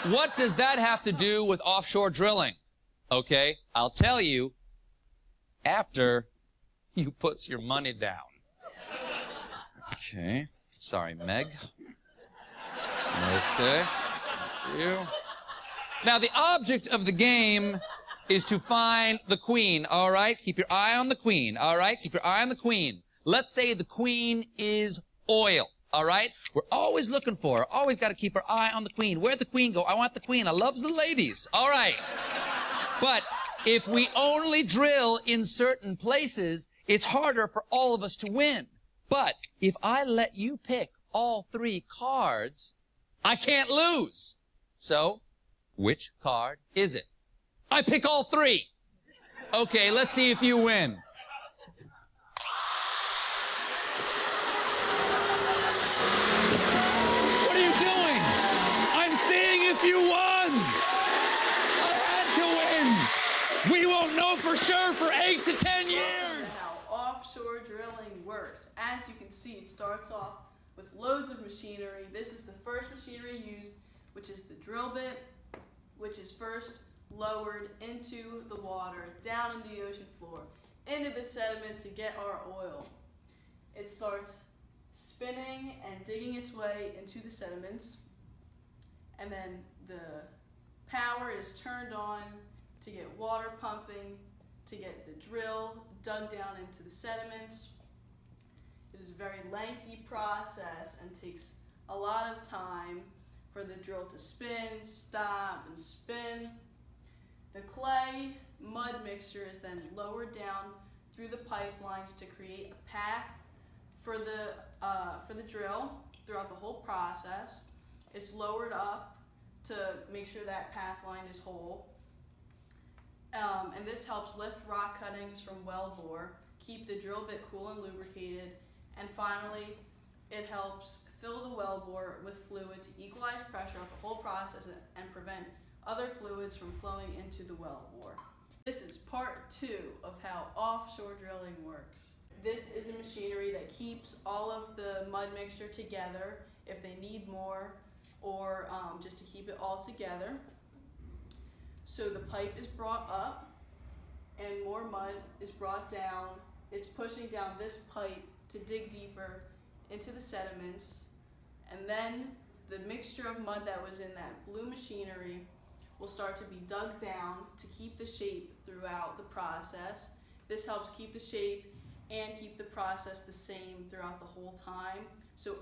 What does that have to do with offshore drilling? Okay, I'll tell you after you puts your money down. Okay. Sorry, Meg. Okay. You. Now, the object of the game is to find the queen, all right? Keep your eye on the queen, all right? Keep your eye on the queen. Let's say the queen is oil, all right? We're always looking for her. Always got to keep our eye on the queen. Where'd the queen go? I want the queen. I love the ladies. All right. But if we only drill in certain places, it's harder for all of us to win. But if I let you pick all 3 cards, I can't lose. So, which card is it? I pick all 3. Okay, let's see if you win. What are you doing? I'm seeing if you won. I had to win. We won't know for sure for 8 to 10 years. How offshore drilling works. As you can see, it starts off with loads of machinery. This is the first machinery used, which is the drill bit, which is first lowered into the water, down into the ocean floor, into the sediment to get our oil. It starts spinning and digging its way into the sediments, and then the power is turned on to get water pumping, to get the drill dug down into the sediment. It is a very lengthy process and takes a lot of time for the drill to spin, stop, and spin. The clay mud mixture is then lowered down through the pipelines to create a path for the drill throughout the whole process. It's lowered up to make sure that path line is whole. And this helps lift rock cuttings from well bore, keep the drill bit cool and lubricated, and finally, it helps fill the well bore with fluid to equalize pressure throughout the whole process and prevent other fluids from flowing into the well bore. This is part 2 of how offshore drilling works. This is a machinery that keeps all of the mud mixture together if they need more, or just to keep it all together. So the pipe is brought up and more mud is brought down. It's pushing down this pipe to dig deeper into the sediments, and then the mixture of mud that was in that blue machinery will start to be dug down to keep the shape throughout the process. This helps keep the shape and keep the process the same throughout the whole time, so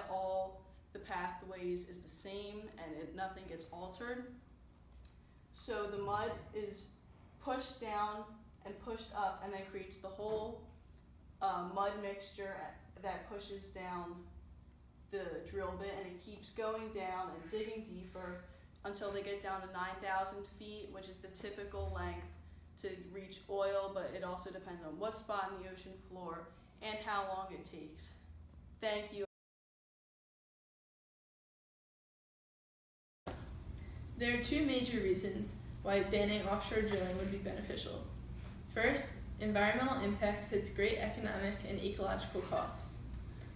all the pathways is the same and nothing gets altered. So the mud is pushed down and pushed up, and then creates the whole mud mixture that pushes down the drill bit, and it keeps going down and digging deeper until they get down to 9,000 feet, which is the typical length to reach oil, but it also depends on what spot in the ocean floor and how long it takes. Thank you. There are 2 major reasons why banning offshore drilling would be beneficial. First, environmental impact has great economic and ecological costs.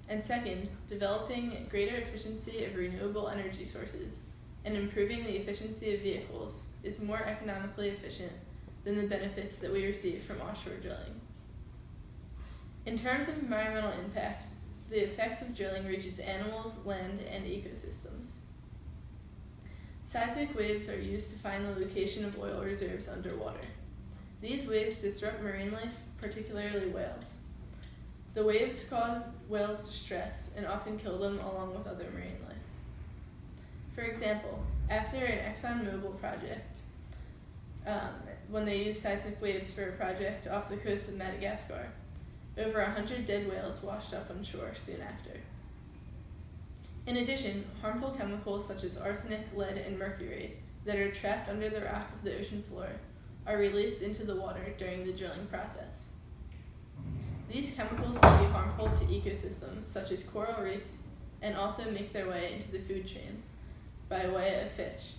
And second, developing greater efficiency of renewable energy sources and improving the efficiency of vehicles is more economically efficient than the benefits that we receive from offshore drilling. In terms of environmental impact, the effects of drilling reaches animals, land, and ecosystems. Seismic waves are used to find the location of oil reserves underwater. These waves disrupt marine life, particularly whales. The waves cause whales distress and often kill them along with other marine life. For example, after an Econ project, when they used seismic waves for a project off the coast of Madagascar, over 100 dead whales washed up on shore soon after. In addition, harmful chemicals such as arsenic, lead, and mercury that are trapped under the rock of the ocean floor are released into the water during the drilling process. These chemicals can be harmful to ecosystems such as coral reefs and also make their way into the food chain by way of fish.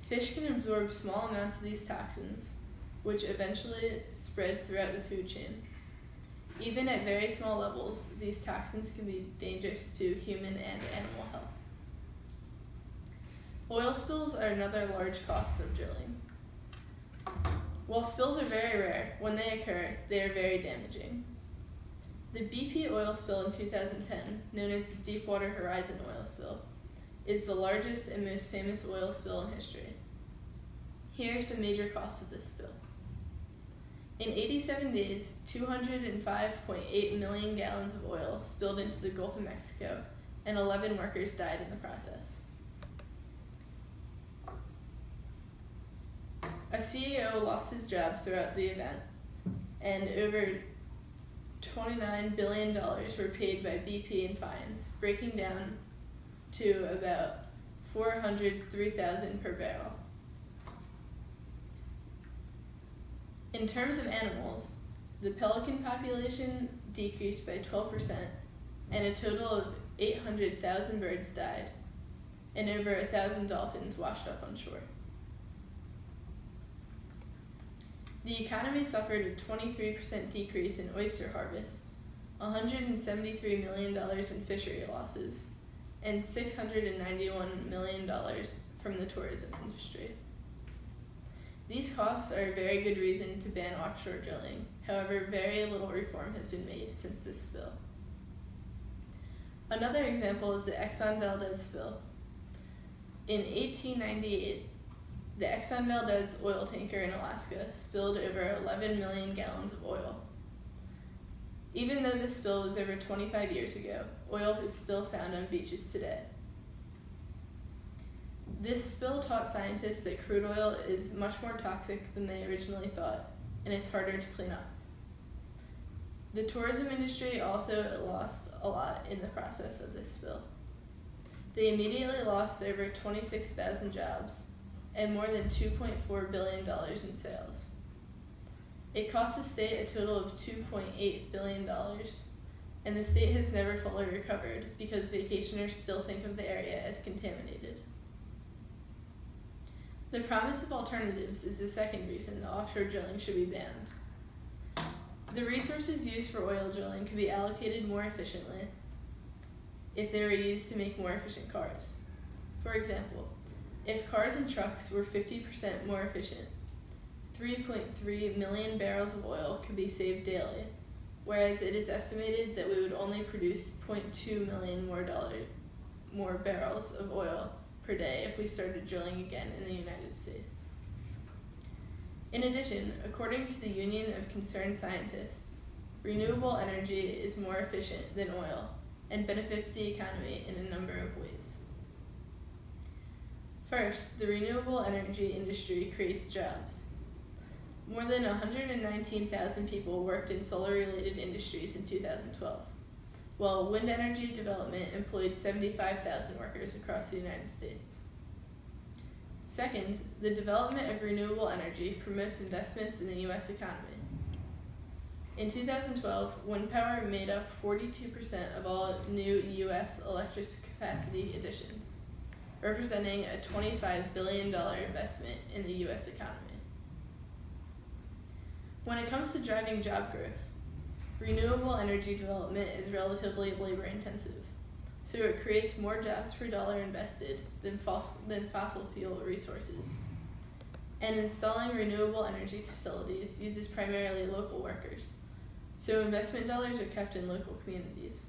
Fish can absorb small amounts of these toxins, which eventually spread throughout the food chain. Even at very small levels, these toxins can be dangerous to human and animal health. Oil spills are another large cost of drilling. While spills are very rare, when they occur, they are very damaging. The BP oil spill in 2010, known as the Deepwater Horizon oil spill, is the largest and most famous oil spill in history. Here are some major costs of this spill. In 87 days, 205.8 million gallons of oil spilled into the Gulf of Mexico, and 11 workers died in the process. A CEO lost his job throughout the event, and over $29 billion were paid by BP in fines, breaking down to about $403,000 per barrel. In terms of animals, the pelican population decreased by 12%, and a total of 800,000 birds died, and over 1,000 dolphins washed up on shore. The economy suffered a 23% decrease in oyster harvest, $173 million in fishery losses, and $691 million from the tourism industry. These costs are a very good reason to ban offshore drilling. However, very little reform has been made since this spill. Another example is the Exxon Valdez spill. In 1898, the Exxon Valdez oil tanker in Alaska spilled over 11 million gallons of oil. Even though this spill was over 25 years ago, oil is still found on beaches today. This spill taught scientists that crude oil is much more toxic than they originally thought, and it's harder to clean up. The tourism industry also lost a lot in the process of this spill. They immediately lost over 26,000 jobs and more than $2.4 billion in sales. It cost the state a total of $2.8 billion, and the state has never fully recovered because vacationers still think of the area as contaminated. The promise of alternatives is the second reason that offshore drilling should be banned. The resources used for oil drilling could be allocated more efficiently if they were used to make more efficient cars. For example, if cars and trucks were 50% more efficient, 3.3 million barrels of oil could be saved daily, whereas it is estimated that we would only produce 0.2 million more barrels of oil per day if we started drilling again in the United States. In addition, according to the Union of Concerned Scientists, renewable energy is more efficient than oil and benefits the economy in a number of ways. First, the renewable energy industry creates jobs. More than 119,000 people worked in solar-related industries in 2012, while wind energy development employed 75,000 workers across the United States. Second, the development of renewable energy promotes investments in the U.S. economy. In 2012, wind power made up 42% of all new U.S. electric capacity additions, representing a $25 billion investment in the U.S. economy. When it comes to driving job growth, renewable energy development is relatively labor-intensive, so it creates more jobs per dollar invested than fossil fuel resources. And installing renewable energy facilities uses primarily local workers, so investment dollars are kept in local communities.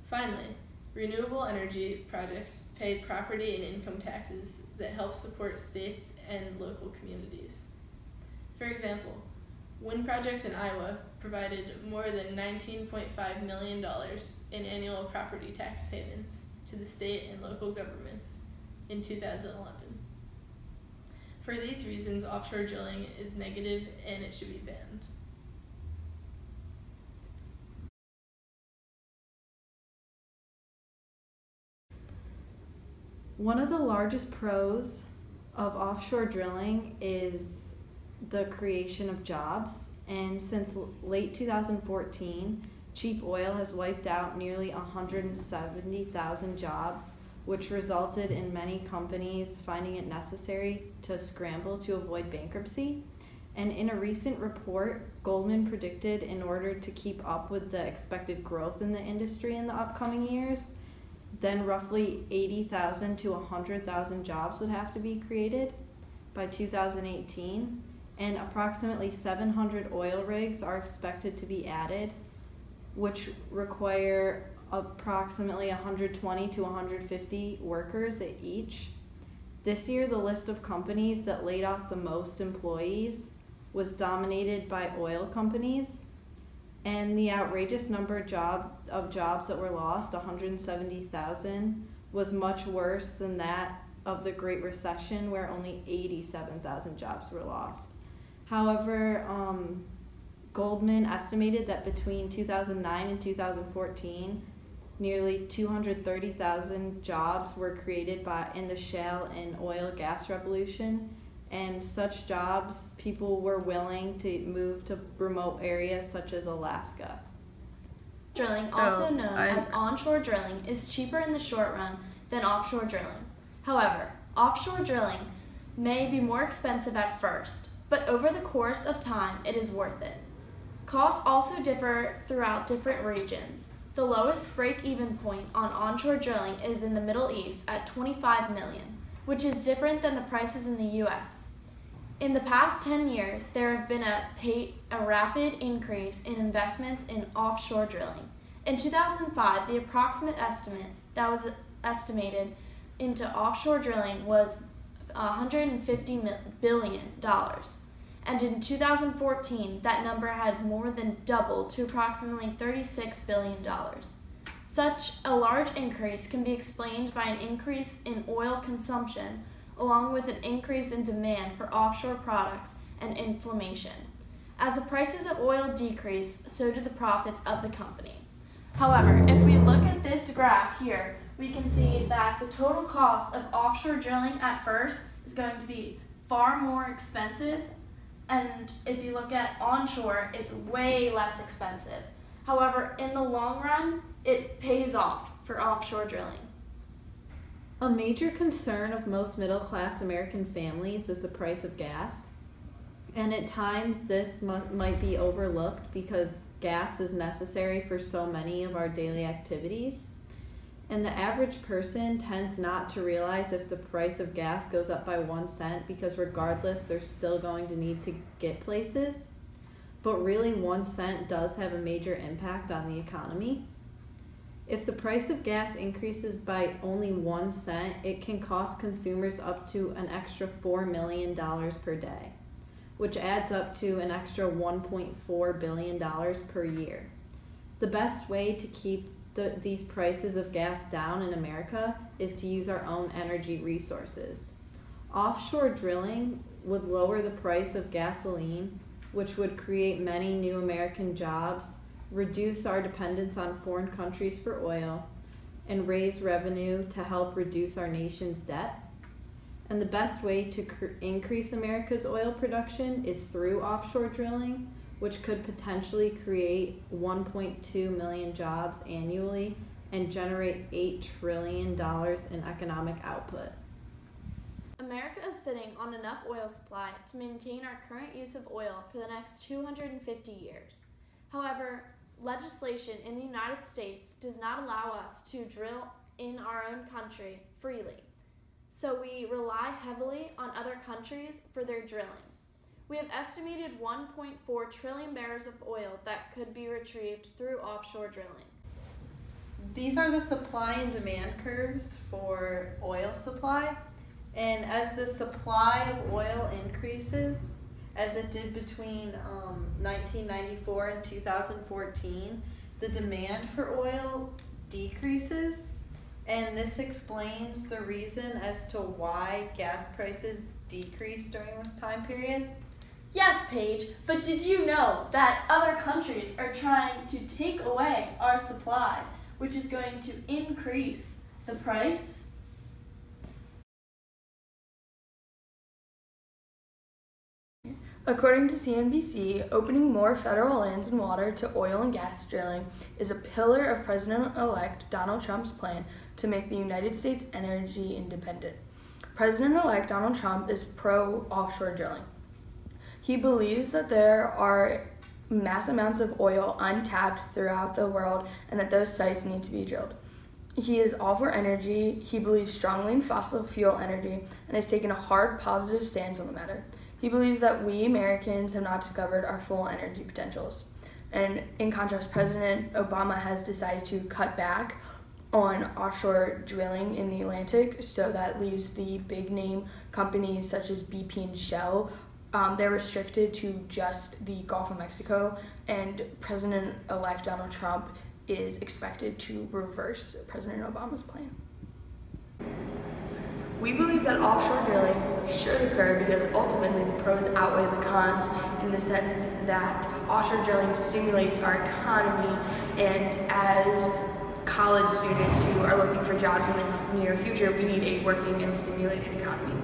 Finally, renewable energy projects pay property and income taxes that help support states and local communities. For example, wind projects in Iowa provided more than $19.5 million in annual property tax payments to the state and local governments in 2011. For these reasons, offshore drilling is negative and it should be banned. One of the largest pros of offshore drilling is the creation of jobs, and since late 2014, cheap oil has wiped out nearly 170,000 jobs, which resulted in many companies finding it necessary to scramble to avoid bankruptcy. And in a recent report, Goldman predicted in order to keep up with the expected growth in the industry in the upcoming years, then roughly 80,000 to 100,000 jobs would have to be created by 2018, and approximately 700 oil rigs are expected to be added, which require approximately 120 to 150 workers at each. This year, the list of companies that laid off the most employees was dominated by oil companies, and the outrageous number of jobs that were lost, 170,000, was much worse than that of the Great Recession, where only 87,000 jobs were lost. However, Goldman estimated that between 2009 and 2014, nearly 230,000 jobs were created in the shale and oil gas revolution, and such jobs, people were willing to move to remote areas such as Alaska. Drilling, also known as onshore drilling, is cheaper in the short run than offshore drilling. However, offshore drilling may be more expensive at first, but over the course of time, it is worth it. Costs also differ throughout different regions. The lowest break-even point on onshore drilling is in the Middle East at $25 million, which is different than the prices in the U.S. In the past 10 years, there have been a rapid increase in investments in offshore drilling. In 2005, the approximate estimate that was estimated into offshore drilling was $150 billion. And in 2014, that number had more than doubled to approximately $36 billion. Such a large increase can be explained by an increase in oil consumption, along with an increase in demand for offshore products and inflation. As the prices of oil decrease, so do the profits of the company. However, if we look at this graph here, we can see that the total cost of offshore drilling at first is going to be far more expensive, and if you look at onshore, it's way less expensive. However, in the long run, it pays off for offshore drilling. A major concern of most middle-class American families is the price of gas, and at times this might be overlooked because gas is necessary for so many of our daily activities. And the average person tends not to realize if the price of gas goes up by 1 cent, because regardless, they're still going to need to get places. But really, 1 cent does have a major impact on the economy. If the price of gas increases by only 1 cent, it can cost consumers up to an extra $4 million per day, which adds up to an extra $1.4 billion per year. The best way to keep these prices of gas down in America is to use our own energy resources. Offshore drilling would lower the price of gasoline, which would create many new American jobs, reduce our dependence on foreign countries for oil, and raise revenue to help reduce our nation's debt. And the best way to increase America's oil production is through offshore drilling, which could potentially create 1.2 million jobs annually and generate $8 trillion in economic output. America is sitting on enough oil supply to maintain our current use of oil for the next 250 years. However, legislation in the United States does not allow us to drill in our own country freely, so we rely heavily on other countries for their drilling. We have estimated 1.4 trillion barrels of oil that could be retrieved through offshore drilling. These are the supply and demand curves for oil supply. And as the supply of oil increases, as it did between 1994 and 2014, the demand for oil decreases. And this explains the reason as to why gas prices decreased during this time period. Yes, Paige, but did you know that other countries are trying to take away our supply, which is going to increase the price? According to CNBC, opening more federal lands and water to oil and gas drilling is a pillar of President-elect Donald Trump's plan to make the United States energy independent. President-elect Donald Trump is pro-offshore drilling. He believes that there are mass amounts of oil untapped throughout the world and that those sites need to be drilled. He is all for energy. He believes strongly in fossil fuel energy and has taken a hard, positive stance on the matter. He believes that we Americans have not discovered our full energy potentials. And in contrast, President Obama has decided to cut back on offshore drilling in the Atlantic, so that leaves the big name companies such as BP and Shell. They're restricted to just the Gulf of Mexico, and President-elect Donald Trump is expected to reverse President Obama's plan. We believe that offshore drilling should occur because ultimately the pros outweigh the cons in the sense that offshore drilling stimulates our economy, and as college students who are looking for jobs in the near future, we need a working and stimulated economy.